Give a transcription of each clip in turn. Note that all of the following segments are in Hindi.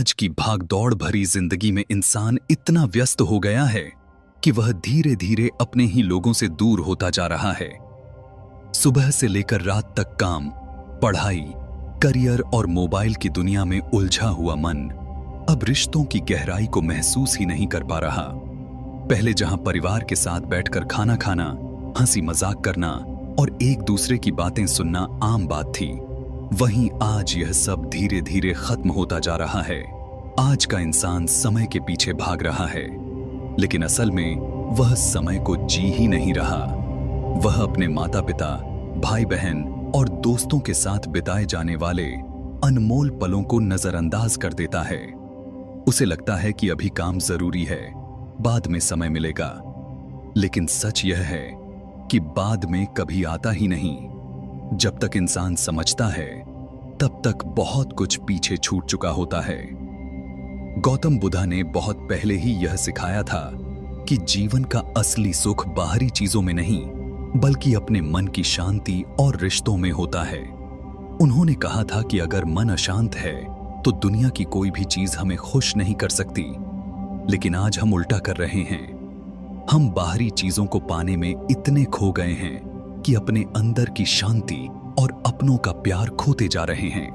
आज की भागदौड़ भरी जिंदगी में इंसान इतना व्यस्त हो गया है कि वह धीरे धीरे अपने ही लोगों से दूर होता जा रहा है। सुबह से लेकर रात तक काम, पढ़ाई, करियर और मोबाइल की दुनिया में उलझा हुआ मन अब रिश्तों की गहराई को महसूस ही नहीं कर पा रहा। पहले जहां परिवार के साथ बैठकर खाना खाना, हंसी मजाक करना और एक दूसरे की बातें सुनना आम बात थी, वहीं आज यह सब धीरे धीरे खत्म होता जा रहा है। आज का इंसान समय के पीछे भाग रहा है, लेकिन असल में वह समय को जी ही नहीं रहा। वह अपने माता पिता, भाई बहन और दोस्तों के साथ बिताए जाने वाले अनमोल पलों को नजरअंदाज कर देता है। उसे लगता है कि अभी काम जरूरी है, बाद में समय मिलेगा। लेकिन सच यह है कि बाद में कभी आता ही नहीं। जब तक इंसान समझता है, तब तक बहुत कुछ पीछे छूट चुका होता है। गौतम बुद्ध ने बहुत पहले ही यह सिखाया था कि जीवन का असली सुख बाहरी चीजों में नहीं, बल्कि अपने मन की शांति और रिश्तों में होता है। उन्होंने कहा था कि अगर मन अशांत है तो दुनिया की कोई भी चीज हमें खुश नहीं कर सकती। लेकिन आज हम उल्टा कर रहे हैं। हम बाहरी चीजों को पाने में इतने खो गए हैं कि अपने अंदर की शांति और अपनों का प्यार खोते जा रहे हैं।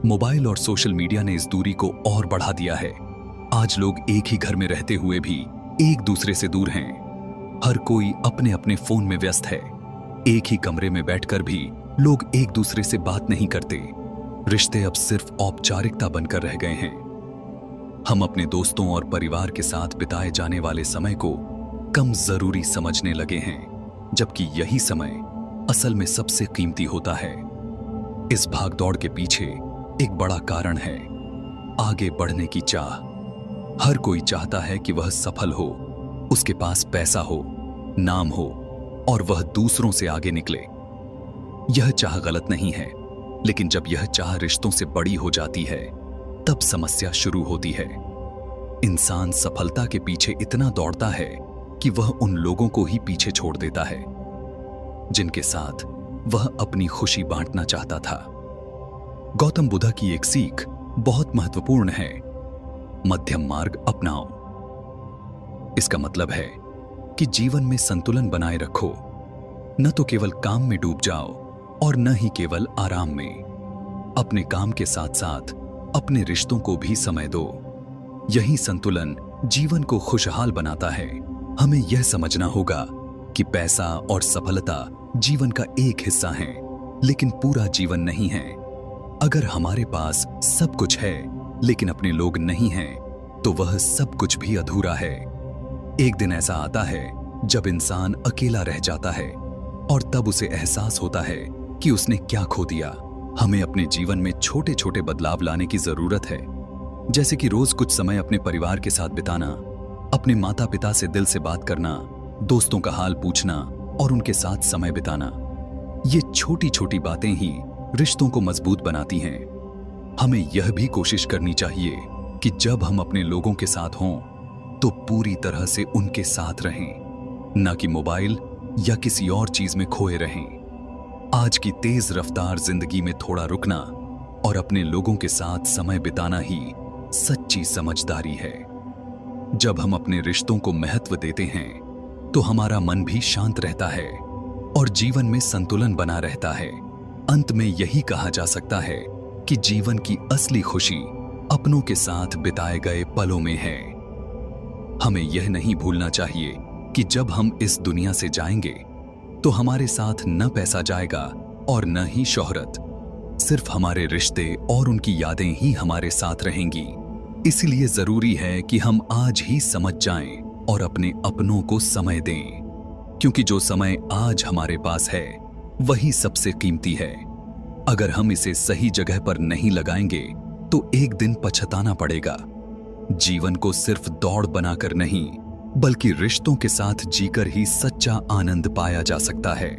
मोबाइल और सोशल मीडिया ने इस दूरी को और बढ़ा दिया है। आज लोग एक ही घर में रहते हुए भी एक दूसरे से दूर हैं। हर कोई अपने अपने फोन में व्यस्त है। एक ही कमरे में बैठकर भी लोग एक दूसरे से बात नहीं करते। रिश्ते अब सिर्फ औपचारिकता बनकर रह गए हैं। हम अपने दोस्तों और परिवार के साथ बिताए जाने वाले समय को कम जरूरी समझने लगे हैं, जबकि यही समय असल में सबसे कीमती होता है। इस भागदौड़ के पीछे एक बड़ा कारण है आगे बढ़ने की चाह। हर कोई चाहता है कि वह सफल हो, उसके पास पैसा हो, नाम हो और वह दूसरों से आगे निकले। यह चाह गलत नहीं है, लेकिन जब यह चाह रिश्तों से बड़ी हो जाती है, तब समस्या शुरू होती है। इंसान सफलता के पीछे इतना दौड़ता है कि वह उन लोगों को ही पीछे छोड़ देता है जिनके साथ वह अपनी खुशी बांटना चाहता था। गौतम बुद्ध की एक सीख बहुत महत्वपूर्ण है, मध्यम मार्ग अपनाओ। इसका मतलब है कि जीवन में संतुलन बनाए रखो, न तो केवल काम में डूब जाओ और न ही केवल आराम में। अपने काम के साथ साथ अपने रिश्तों को भी समय दो। यही संतुलन जीवन को खुशहाल बनाता है। हमें यह समझना होगा कि पैसा और सफलता जीवन का एक हिस्सा है, लेकिन पूरा जीवन नहीं है। अगर हमारे पास सब कुछ है लेकिन अपने लोग नहीं हैं, तो वह सब कुछ भी अधूरा है। एक दिन ऐसा आता है जब इंसान अकेला रह जाता है और तब उसे एहसास होता है कि उसने क्या खो दिया। हमें अपने जीवन में छोटे छोटे बदलाव लाने की जरूरत है, जैसे कि रोज कुछ समय अपने परिवार के साथ बिताना, अपने माता पिता से दिल से बात करना, दोस्तों का हाल पूछना और उनके साथ समय बिताना। ये छोटी छोटी बातें ही रिश्तों को मजबूत बनाती हैं। हमें यह भी कोशिश करनी चाहिए कि जब हम अपने लोगों के साथ हों तो पूरी तरह से उनके साथ रहें, न कि मोबाइल या किसी और चीज में खोए रहें। आज की तेज रफ्तार जिंदगी में थोड़ा रुकना और अपने लोगों के साथ समय बिताना ही सच्ची समझदारी है। जब हम अपने रिश्तों को महत्व देते हैं तो हमारा मन भी शांत रहता है और जीवन में संतुलन बना रहता है। अंत में यही कहा जा सकता है कि जीवन की असली खुशी अपनों के साथ बिताए गए पलों में है। हमें यह नहीं भूलना चाहिए कि जब हम इस दुनिया से जाएंगे तो हमारे साथ न पैसा जाएगा और न ही शोहरत। सिर्फ हमारे रिश्ते और उनकी यादें ही हमारे साथ रहेंगी। इसलिए जरूरी है कि हम आज ही समझ जाएं और अपने अपनों को समय दें, क्योंकि जो समय आज हमारे पास है वही सबसे कीमती है। अगर हम इसे सही जगह पर नहीं लगाएंगे तो एक दिन पछताना पड़ेगा। जीवन को सिर्फ दौड़ बनाकर नहीं, बल्कि रिश्तों के साथ जीकर ही सच्चा आनंद पाया जा सकता है।